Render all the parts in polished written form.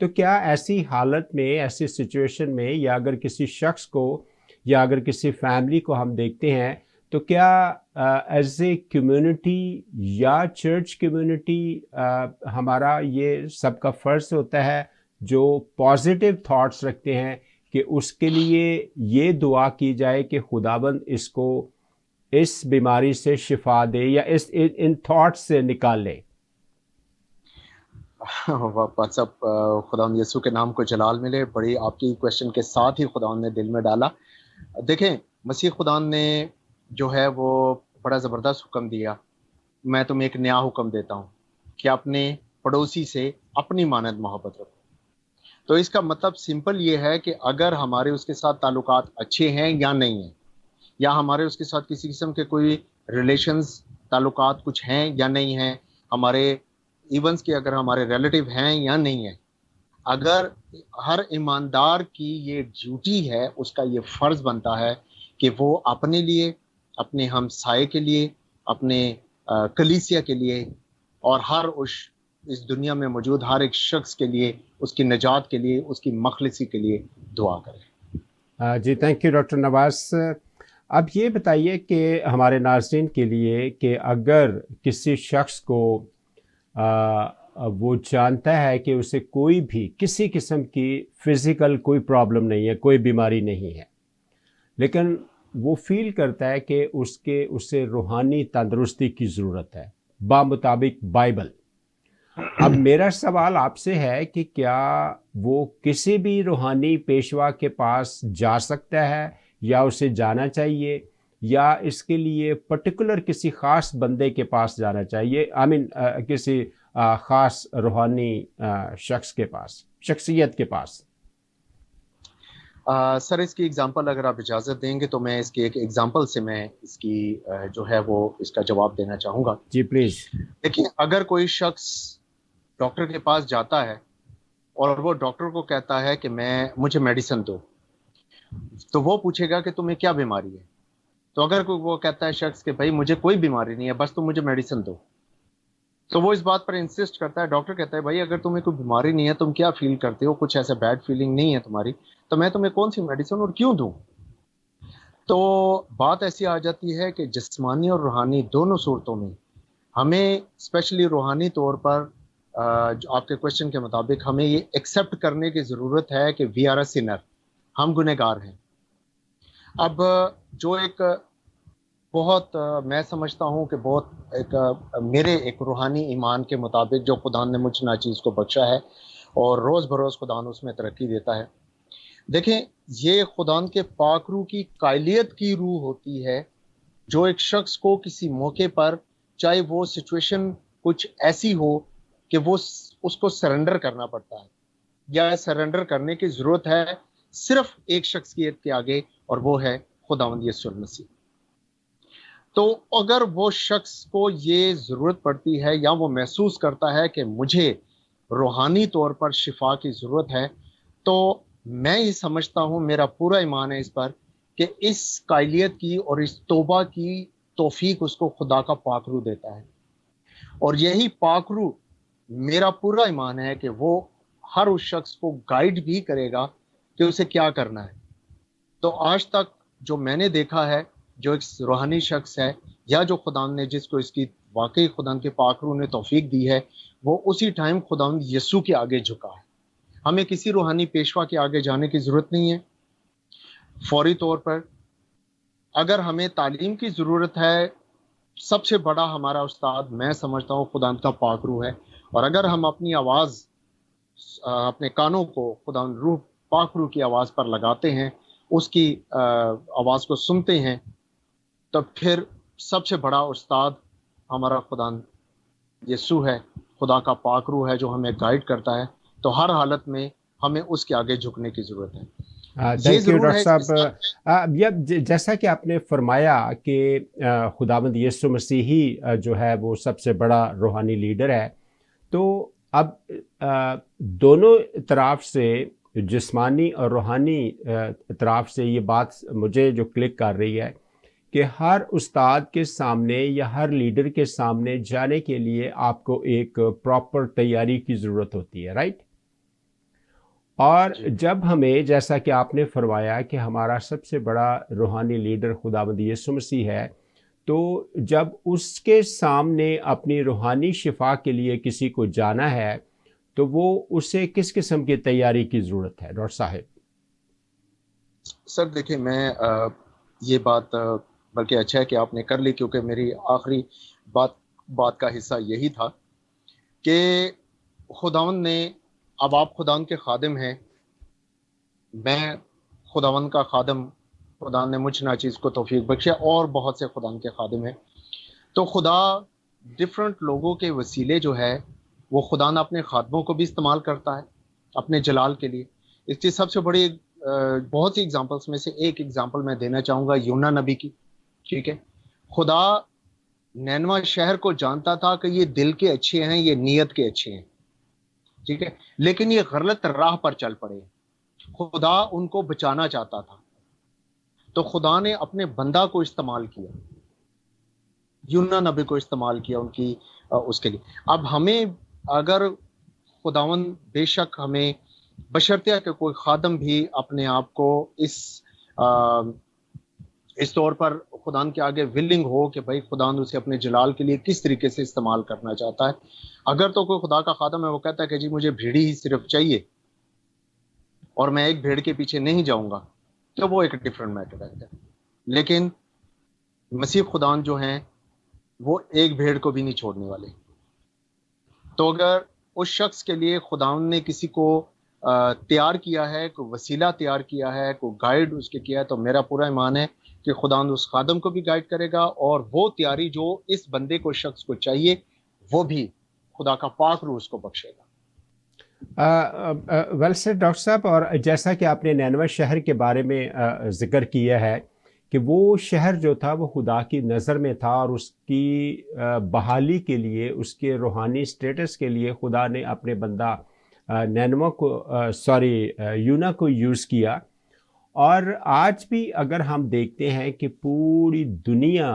تو کیا ایسی حالت میں, ایسی سچویشن میں, یا اگر کسی شخص کو یا اگر کسی فیملی کو ہم دیکھتے ہیں, تو کیا ایز اے کمیونٹی یا چرچ کمیونٹی ہمارا یہ سب کا فرض ہوتا ہے جو پازیٹیو تھاٹس رکھتے ہیں کہ اس کے لیے یہ دعا کی جائے کہ خداوند اس کو اس بیماری سے شفا دے یا ان تھاٹس سے نکال لے؟ صاحب خدا یسوع کے نام کو جلال ملے. بڑی آپ کی کوشچن کے ساتھ ہی خدا نے دل میں ڈالا. دیکھیں مسیح خدا نے جو ہے وہ بڑا زبردست حکم دیا. میں تمہیں ایک نیا حکم دیتا ہوں کہ اپنے پڑوسی سے اپنی مانند محبت رکھو. تو اس کا مطلب سمپل یہ ہے کہ اگر ہمارے اس کے ساتھ تعلقات اچھے ہیں یا نہیں ہیں, یا ہمارے اس کے ساتھ کسی قسم کے کوئی ریلیشنز تعلقات کچھ ہیں یا نہیں ہیں, ہمارے ایونس کے اگر ہمارے ریلیٹیو ہیں یا نہیں ہیں, اگر ہر ایماندار کی یہ ڈیوٹی ہے, اس کا یہ فرض بنتا ہے کہ وہ اپنے لیے, اپنے ہمسائے کے لیے, اپنے کلیسیا کے لیے اور ہر اس دنیا میں موجود ہر ایک شخص کے لیے, اس کی نجات کے لیے, اس کی مخلصی کے لیے دعا کرے. جی تھینک یو ڈاکٹر نواز. اب یہ بتائیے کہ ہمارے ناظرین کے لیے کہ اگر کسی شخص کو وہ جانتا ہے کہ اسے کوئی بھی کسی قسم کی فزیکل کوئی پرابلم نہیں ہے, کوئی بیماری نہیں ہے, لیکن وہ فیل کرتا ہے کہ اسے روحانی تندرستی کی ضرورت ہے بامطابق بائبل. اب میرا سوال آپ سے ہے کہ کیا وہ کسی بھی روحانی پیشوا کے پاس جا سکتا ہے یا اسے جانا چاہیے, یا اس کے لیے پرٹیکولر کسی خاص بندے کے پاس جانا چاہیے, کسی خاص روحانی شخص کے پاس, شخصیت کے پاس؟ سر اس کی اگزامپل اگر آپ اجازت دیں گے تو میں اس کی ایک اگزامپل سے میں اس کی جو ہے وہ اس کا جواب دینا چاہوں گا. جی پلیز. دیکھیں اگر کوئی شخص ڈاکٹر کے پاس جاتا ہے اور وہ ڈاکٹر کو کہتا ہے کہ مجھے میڈیسن دو, تو وہ پوچھے گا کہ تمہیں کیا بیماری ہے. تو اگر وہ کہتا ہے شخص کہ بھائی مجھے کوئی بیماری نہیں ہے, بس تم مجھے میڈیسن دو, تو وہ اس بات پر انسسٹ کرتا ہے. ڈاکٹر کہتا ہے بھائی اگر تمہیں کوئی بیماری نہیں ہے, تم کیا فیل کرتے ہو, کچھ ایسا بیڈ فیلنگ نہیں ہے تمہاری, تو میں تمہیں کون سی میڈیسن اور کیوں دوں. تو بات ایسی آ جاتی ہے کہ جسمانی اور روحانی دونوں صورتوں میں ہمیں اسپیشلی روحانی طور پر آپ کے کوشچن کے مطابق ہمیں یہ ایکسیپٹ کرنے کی ضرورت ہے کہ وی آر اے سنر, ہم گنہگار ہیں. اب جو ایک بہت میں سمجھتا ہوں کہ بہت میرے ایک روحانی ایمان کے مطابق جو خدا نے مجھ ناچیز کو بخشا ہے اور روز بروز خدا اس میں ترقی دیتا ہے. دیکھیں یہ خدا کے پاک روح کی قائلیت کی روح ہوتی ہے جو ایک شخص کو کسی موقع پر, چاہے وہ سچویشن کچھ ایسی ہو کہ وہ اس کو سرنڈر کرنا پڑتا ہے, یا سرنڈر کرنے کی ضرورت ہے صرف ایک شخصیت کے آگے, اور وہ ہے خداوند یسوع المسیح. تو اگر وہ شخص کو یہ ضرورت پڑتی ہے یا وہ محسوس کرتا ہے کہ مجھے روحانی طور پر شفا کی ضرورت ہے, تو میں یہ سمجھتا ہوں, میرا پورا ایمان ہے اس پر, کہ اس قائلیت کی اور اس توبہ کی توفیق اس کو خدا کا پاک روح دیتا ہے. اور یہی پاک روح میرا پورا ایمان ہے کہ وہ ہر اس شخص کو گائیڈ بھی کرے گا کہ اسے کیا کرنا ہے. تو آج تک جو میں نے دیکھا ہے, جو ایک روحانی شخص ہے یا جو خدا نے جس کو اس کی واقعی خدا کے پاک روح نے توفیق دی ہے, وہ اسی ٹائم خدا یسوع کے آگے جھکا ہے. ہمیں کسی روحانی پیشوا کے آگے جانے کی ضرورت نہیں ہے. فوری طور پر اگر ہمیں تعلیم کی ضرورت ہے, سب سے بڑا ہمارا استاد میں سمجھتا ہوں خدا کا پاک روح ہے. اور اگر ہم اپنی آواز, اپنے کانوں کو خدا روح پاک روح کی آواز پر لگاتے ہیں, اس کی آواز کو سنتے ہیں, تو پھر سب سے بڑا استاد ہمارا خدا یسوع ہے, خدا کا پاک روح ہے جو ہمیں گائیڈ کرتا ہے. تو ہر حالت میں ہمیں اس کے آگے جھکنے کی ضرورت ہے. تھینک یو ڈاکٹر صاحب. جیسا کہ آپ نے فرمایا کہ خداوند یسوع مسیحی جو ہے وہ سب سے بڑا روحانی لیڈر ہے, تو اب دونوں طرف سے, جسمانی اور روحانی طرف سے, یہ بات مجھے جو کلک کر رہی ہے کہ ہر استاد کے سامنے یا ہر لیڈر کے سامنے جانے کے لیے آپ کو ایک پراپر تیاری کی ضرورت ہوتی ہے, رائٹ؟ اور جی جب ہمیں جیسا کہ آپ نے فرمایا کہ ہمارا سب سے بڑا روحانی لیڈر خداوند یسوع مسیح ہے، تو جب اس کے سامنے اپنی روحانی شفا کے لیے کسی کو جانا ہے تو وہ اسے کس قسم کی تیاری کی ضرورت ہے ڈاکٹر صاحب؟ سر، دیکھیں میں یہ بات بلکہ اچھا ہے کہ آپ نے کر لی، کیونکہ میری آخری بات کا حصہ یہی تھا کہ خداوند نے، اب آپ خداوند کے خادم ہیں، میں خداوند کا خادم، خداوند نے مجھ ناچیز کو توفیق بخشا، اور بہت سے خداوند کے خادم ہیں، تو خدا ڈفرنٹ لوگوں کے وسیلے جو ہے وہ خدا نہ اپنے خادموں کو بھی استعمال کرتا ہے اپنے جلال کے لیے۔ اس کی سب سے بڑی بہت سی ایگزامپلس میں سے ایک ایگزامپل میں دینا چاہوں گا یونا نبی کی، ٹھیک ہے؟ خدا نینوا شہر کو جانتا تھا کہ یہ دل کے اچھے ہیں، یہ نیت کے اچھے ہیں، ٹھیک ہے، لیکن یہ غلط راہ پر چل پڑے۔ خدا ان کو بچانا چاہتا تھا، تو خدا نے اپنے بندہ کو استعمال کیا، یونا نبی کو استعمال کیا ان کی اس کے لیے۔ اب ہمیں اگر خداون بے شک ہمیں بشرطیہ کہ کوئی خادم بھی اپنے آپ کو اس طور پر خداوند کے آگے ولنگ ہو کہ بھائی خداوند اسے اپنے جلال کے لیے کس طریقے سے استعمال کرنا چاہتا ہے۔ اگر تو کوئی خدا کا خادم ہے، وہ کہتا ہے کہ جی مجھے بھیڑی ہی صرف چاہیے اور میں ایک بھیڑ کے پیچھے نہیں جاؤں گا، تو وہ ایک ڈفرنٹ میٹر ہے۔ لیکن مسیح خداوند جو ہیں وہ ایک بھیڑ کو بھی نہیں چھوڑنے والے۔ تو اگر اس شخص کے لیے خداوند نے کسی کو تیار کیا ہے، کوئی وسیلہ تیار کیا ہے، کوئی گائیڈ اس کے کیا ہے، تو میرا پورا ایمان ہے کہ خداوند اس خادم کو بھی گائیڈ کرے گا، اور وہ تیاری جو اس بندے کو، شخص کو چاہیے، وہ بھی خدا کا پاک روح اس کو بخشے گا۔ ویل سیڈ ڈاکٹر صاحب، اور جیسا کہ آپ نے نینوے شہر کے بارے میں ذکر کیا ہے کہ وہ شہر جو تھا وہ خدا کی نظر میں تھا، اور اس کی بحالی کے لیے، اس کے روحانی سٹیٹس کے لیے خدا نے اپنے بندہ نینوہ کو یونا کو یوز کیا۔ اور آج بھی اگر ہم دیکھتے ہیں کہ پوری دنیا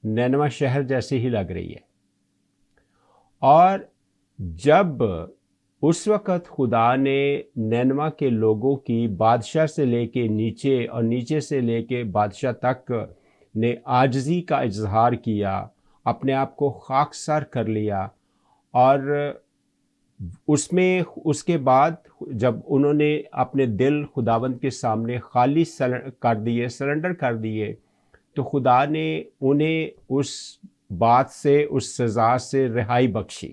نینوہ شہر جیسے ہی لگ رہی ہے، اور جب اس وقت خدا نے نینوہ کے لوگوں کی بادشاہ سے لے کے نیچے اور نیچے سے لے کے بادشاہ تک نے عاجزی کا اظہار کیا، اپنے آپ کو خاکسار کر لیا، اور اس کے بعد جب انہوں نے اپنے دل خداوند کے سامنے خالی کر دیے، سرنڈر کر دیے، تو خدا نے انہیں اس بات سے، اس سزا سے رہائی بخشی۔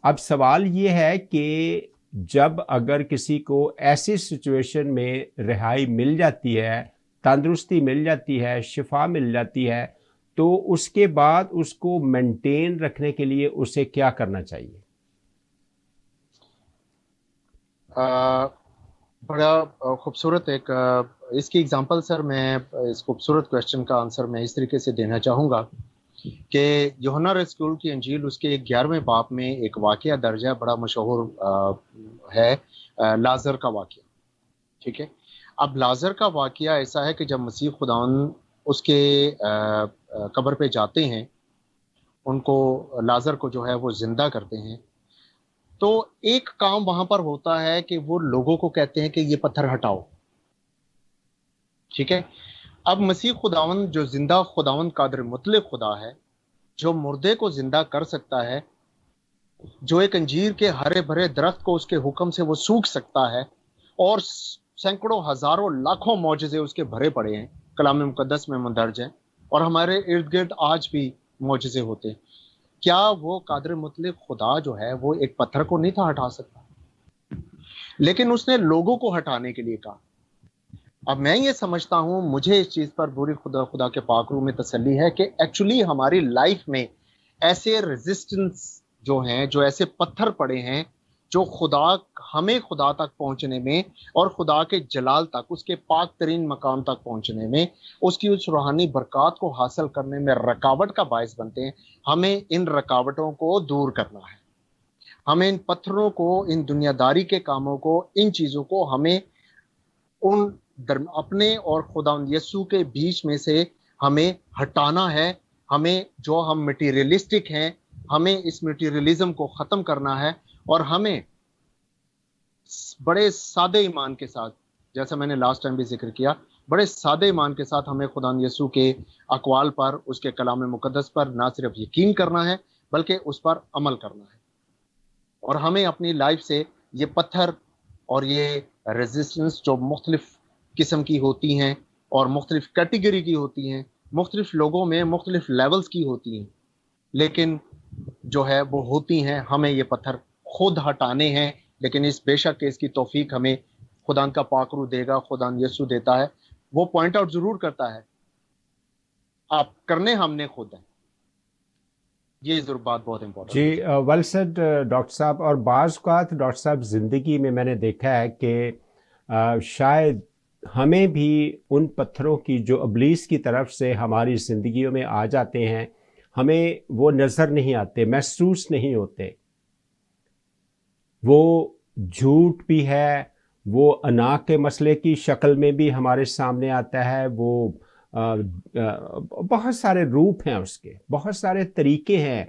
اب سوال یہ ہے کہ جب اگر کسی کو ایسی سچویشن میں رہائی مل جاتی ہے، تندرستی مل جاتی ہے، شفا مل جاتی ہے، تو اس کے بعد اس کو مینٹین رکھنے کے لیے اسے کیا کرنا چاہیے؟ بڑا خوبصورت ایک اس کی ایگزامپل سر، میں اس خوبصورت کویسچن کا آنسر میں اس طریقے سے دینا چاہوں گا کہ یوحنا رسول کی انجیل اس کے 11ویں باب میں ایک واقعہ درج ہے، بڑا مشہور ہے، لازر کا واقعہ، ٹھیک ہے؟ اب لازر کا واقعہ ایسا ہے کہ جب مسیح خداوند اس کے قبر پہ جاتے ہیں، ان کو، لازر کو جو ہے وہ زندہ کرتے ہیں، تو ایک کام وہاں پر ہوتا ہے کہ وہ لوگوں کو کہتے ہیں کہ یہ پتھر ہٹاؤ، ٹھیک ہے؟ اب مسیح خداوند جو زندہ خداوند قادر مطلق خدا ہے، جو مردے کو زندہ کر سکتا ہے، جو ایک انجیر کے ہرے بھرے درخت کو اس کے حکم سے وہ سوکھ سکتا ہے، اور سینکڑوں ہزاروں لاکھوں معجزے اس کے بھرے پڑے ہیں، کلام مقدس میں مندرج ہیں، اور ہمارے ارد گرد آج بھی معجزے ہوتے ہیں۔ کیا وہ قادر مطلق خدا جو ہے وہ ایک پتھر کو نہیں تھا ہٹا سکتا؟ لیکن اس نے لوگوں کو ہٹانے کے لیے کہا۔ اب میں یہ سمجھتا ہوں، مجھے اس چیز پر پوری خدا کے پاک روح میں تسلی ہے کہ ایکچولی ہماری لائف میں ایسے ریزسٹنس جو ہیں، جو ایسے پتھر پڑے ہیں، جو ہمیں خدا تک پہنچنے میں اور خدا کے جلال تک، اس کے پاک ترین مقام تک پہنچنے میں، اس کی اس روحانی برکات کو حاصل کرنے میں رکاوٹ کا باعث بنتے ہیں۔ ہمیں ان رکاوٹوں کو دور کرنا ہے، ہمیں ان پتھروں کو، ان دنیا داری کے کاموں کو، ان چیزوں کو ہمیں اپنے اور خدا یسوع کے بیچ میں سے ہمیں ہٹانا ہے۔ ہمیں، جو ہم مٹیریلسٹک ہیں، ہمیں اس مٹیریلزم کو ختم کرنا ہے، اور ہمیں بڑے سادے ایمان کے ساتھ، جیسا میں نے لاسٹ ٹائم بھی ذکر کیا، بڑے سادے ایمان کے ساتھ ہمیں خدا یسوع کے اقوال پر، اس کے کلام مقدس پر نہ صرف یقین کرنا ہے بلکہ اس پر عمل کرنا ہے، اور ہمیں اپنی لائف سے یہ پتھر اور یہ ریزسٹنس جو مختلف قسم کی ہوتی ہیں اور مختلف کیٹیگری کی ہوتی ہیں، مختلف لوگوں میں مختلف لیولز کی ہوتی ہیں، لیکن جو ہے وہ ہوتی ہیں، ہمیں یہ پتھر خود ہٹانے ہیں، لیکن اس بے شک اس کی توفیق ہمیں خدا کا پاک روح دے گا، خدا یسوع دیتا ہے، وہ پوائنٹ آؤٹ ضرور کرتا ہے، آپ کرنے ہم نے خود ہے، یہ ضرور بات بہت امپورٹنٹ جی ہے۔ ویل سیڈ ڈاکٹر صاحب. اور بعض اوقات ڈاکٹر صاحب زندگی میں نے دیکھا ہے کہ شاید ہمیں بھی ان پتھروں کی جو ابلیس کی طرف سے ہماری زندگیوں میں آ جاتے ہیں، ہمیں وہ نظر نہیں آتے، محسوس نہیں ہوتے. وہ جھوٹ بھی ہے، وہ انا کے مسئلے کی شکل میں بھی ہمارے سامنے آتا ہے، وہ بہت سارے روپ ہیں اس کے، بہت سارے طریقے ہیں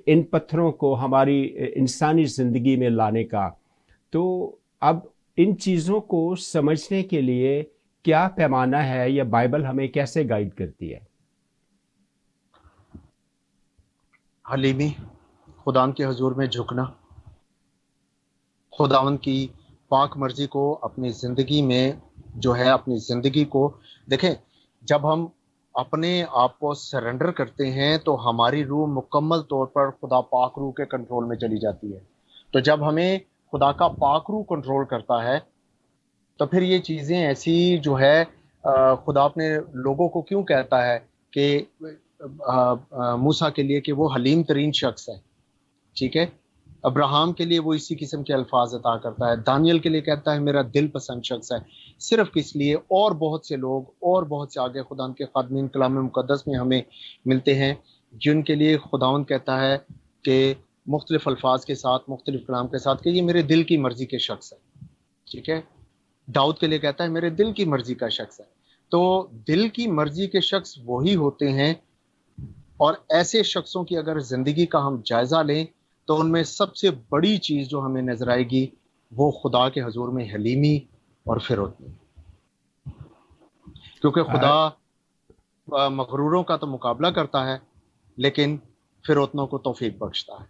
ان پتھروں کو ہماری انسانی زندگی میں لانے کا. تو اب ان چیزوں کو سمجھنے کے لیے کیا پیمانہ ہے، یا بائبل ہمیں کیسے گائیڈ کرتی ہے؟ حلیمی، خدا کے حضور میں جھکنا، خداوند کی پاک مرضی کو اپنی زندگی میں جو ہے، اپنی زندگی کو دیکھیں، جب ہم اپنے آپ کو سرنڈر کرتے ہیں تو ہماری روح مکمل طور پر خدا پاک روح کے کنٹرول میں چلی جاتی ہے. تو جب ہمیں خدا کا پاک روح کنٹرول کرتا ہے تو پھر یہ چیزیں ایسی جو ہے، خدا اپنے لوگوں کو کیوں کہتا ہے کہ موسیٰ کے لیے کہ وہ حلیم ترین شخص ہے، ٹھیک ہے، ابراہم کے لیے وہ اسی قسم کے الفاظ عطا کرتا ہے، دانیل کے لیے کہتا ہے میرا دل پسند شخص ہے، صرف اس لیے. اور بہت سے لوگ اور بہت سے آگے خدا کے خادمین کلام مقدس میں ہمیں ملتے ہیں جن کے لیے خداوند کہتا ہے کہ مختلف الفاظ کے ساتھ، مختلف کلام کے ساتھ، کہ یہ میرے دل کی مرضی کے شخص ہے، ٹھیک ہے. داؤد کے لیے کہتا ہے میرے دل کی مرضی کا شخص ہے. تو دل کی مرضی کے شخص وہی ہوتے ہیں، اور ایسے شخصوں کی اگر زندگی کا ہم جائزہ لیں تو ان میں سب سے بڑی چیز جو ہمیں نظر آئے گی وہ خدا کے حضور میں حلیمی اور فروتنی، کیونکہ خدا مغروروں کا تو مقابلہ کرتا ہے لیکن فروتنوں کو توفیق بخشتا ہے.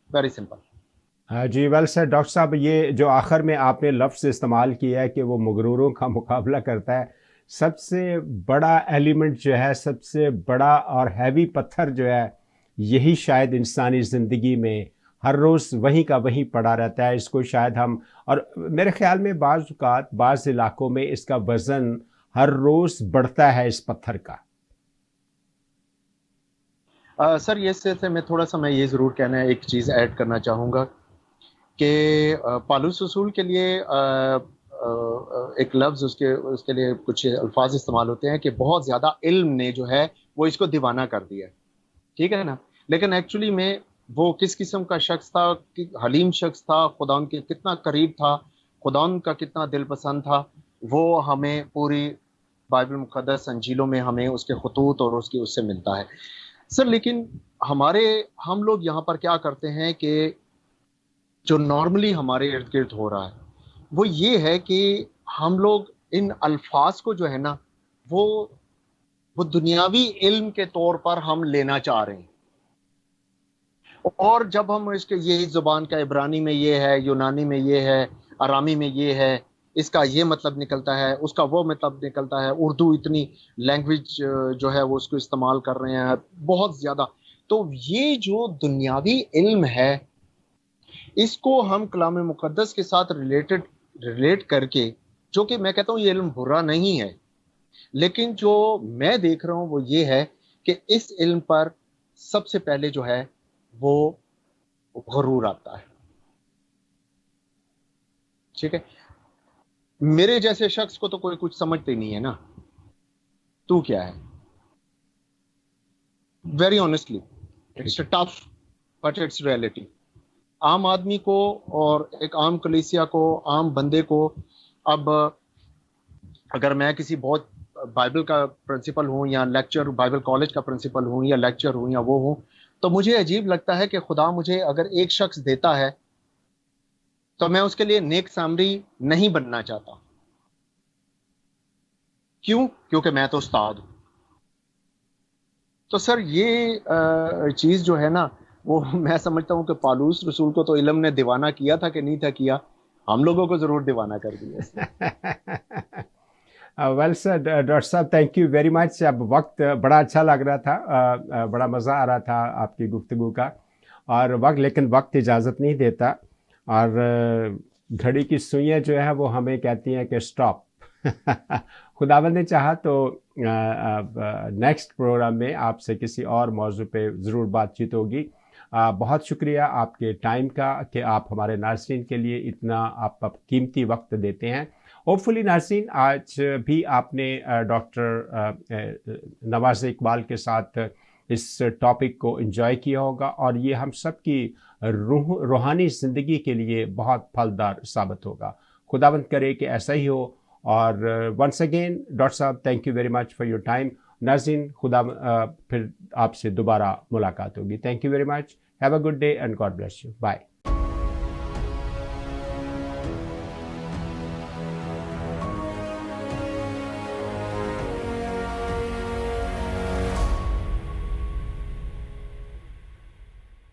Very simple. جی ویل سر ڈاکٹر صاحب، یہ جو آخر میں آپ نے لفظ استعمال کیا ہے کہ وہ مغروروں کا مقابلہ کرتا ہے، سب سے بڑا ایلیمنٹ جو ہے، سب سے بڑا اور ہیوی پتھر جو ہے، یہی شاید انسانی زندگی میں ہر روز وہیں کا وہیں پڑا رہتا ہے. اس کو شاید ہم، اور میرے خیال میں بعض اوقات بعض علاقوں میں اس کا وزن ہر روز بڑھتا ہے اس پتھر کا. سر یہ سے میں تھوڑا سا یہ ضرور کہنا ہے، ایک چیز ایڈ کرنا چاہوں گا کہ پالوس رسول کے لیے ایک لفظ اس کے لیے کچھ الفاظ استعمال ہوتے ہیں کہ بہت زیادہ علم نے جو ہے وہ اس کو دیوانہ کر دیا، ٹھیک ہے نا. لیکن ایکچولی میں وہ کس قسم کا شخص تھا، حلیم شخص تھا، خدا کے کتنا قریب تھا، خدا کا کتنا دل پسند تھا، وہ ہمیں پوری بائبل مقدس انجیلوں میں ہمیں اس کے خطوط اور اس سے ملتا ہے. سر لیکن ہم لوگ یہاں پر کیا کرتے ہیں کہ جو نارملی ہمارے ارد گرد ہو رہا ہے وہ یہ ہے کہ ہم لوگ ان الفاظ کو جو ہے نا وہ دنیاوی علم کے طور پر ہم لینا چاہ رہے ہیں، اور جب ہم اس کے یہی زبان کا عبرانی میں یہ ہے، یونانی میں یہ ہے، آرامی میں یہ ہے، اس کا یہ مطلب نکلتا ہے، اس کا وہ مطلب نکلتا ہے، اردو اتنی لینگویج جو ہے وہ اس کو استعمال کر رہے ہیں بہت زیادہ. تو یہ جو دنیاوی علم ہے اس کو ہم کلام مقدس کے ساتھ ریلیٹ کر کے، جو کہ میں کہتا ہوں یہ علم برا نہیں ہے، لیکن جو میں دیکھ رہا ہوں وہ یہ ہے کہ اس علم پر سب سے پہلے جو ہے وہ غرور آتا ہے، ٹھیک ہے. میرے جیسے شخص کو تو کوئی کچھ سمجھتے نہیں ہے نا، تو کیا ہے، very honestly it's tough but it's reality. عام آدمی کو اور ایک عام کلیسیا کو، عام بندے کو، اب اگر میں کسی بہت بائبل کا پرنسپل ہوں یا لیکچر بائبل کالج کا پرنسپل ہوں یا لیکچر ہوں یا وہ ہوں، تو مجھے عجیب لگتا ہے کہ خدا مجھے اگر ایک شخص دیتا ہے تو میں اس کے لیے نیک سامری نہیں بننا چاہتا. کیوں؟ کیونکہ میں تو استاد ہوں. تو سر یہ چیز جو ہے نا وہ میں سمجھتا ہوں کہ پالوس رسول کو تو علم نے دیوانہ کیا تھا کہ نہیں تھا کیا، ہم لوگوں کو ضرور دیوانہ کر دیا اس نے. ویل سر ڈاکٹر صاحب تھینک یو ویری مچ. اب وقت بڑا اچھا لگ رہا تھا، بڑا مزہ آ رہا تھا آپ کی گفتگو کا، اور لیکن وقت اجازت نہیں دیتا، اور گھڑی کی سوئیاں جو ہے وہ ہمیں کہتی ہیں کہ اسٹاپ. خداوند نے چاہا تو نیکسٹ پروگرام میں آپ سے کسی اور موضوع پہ ضرور بات چیت ہوگی. بہت شکریہ آپ کے ٹائم کا کہ آپ ہمارے ناظرین کے لیے اتنا آپ قیمتی وقت دیتے ہیں. ہوپ فلی ناظرین آج بھی آپ نے ڈاکٹر نواز اقبال کے ساتھ اس ٹاپک کو انجوائے کیا ہوگا، اور یہ ہم سب کی روحانی زندگی کے لیے بہت پھلدار ثابت ہوگا. خداوند کرے کہ ایسا ہی ہو. اور ونس اگین ڈاکٹر صاحب thank you very much for your time. ناظرین پھر آپ سے دوبارہ ملاقات ہوگی. Thank you very much. Have a good day and God bless you. Bye.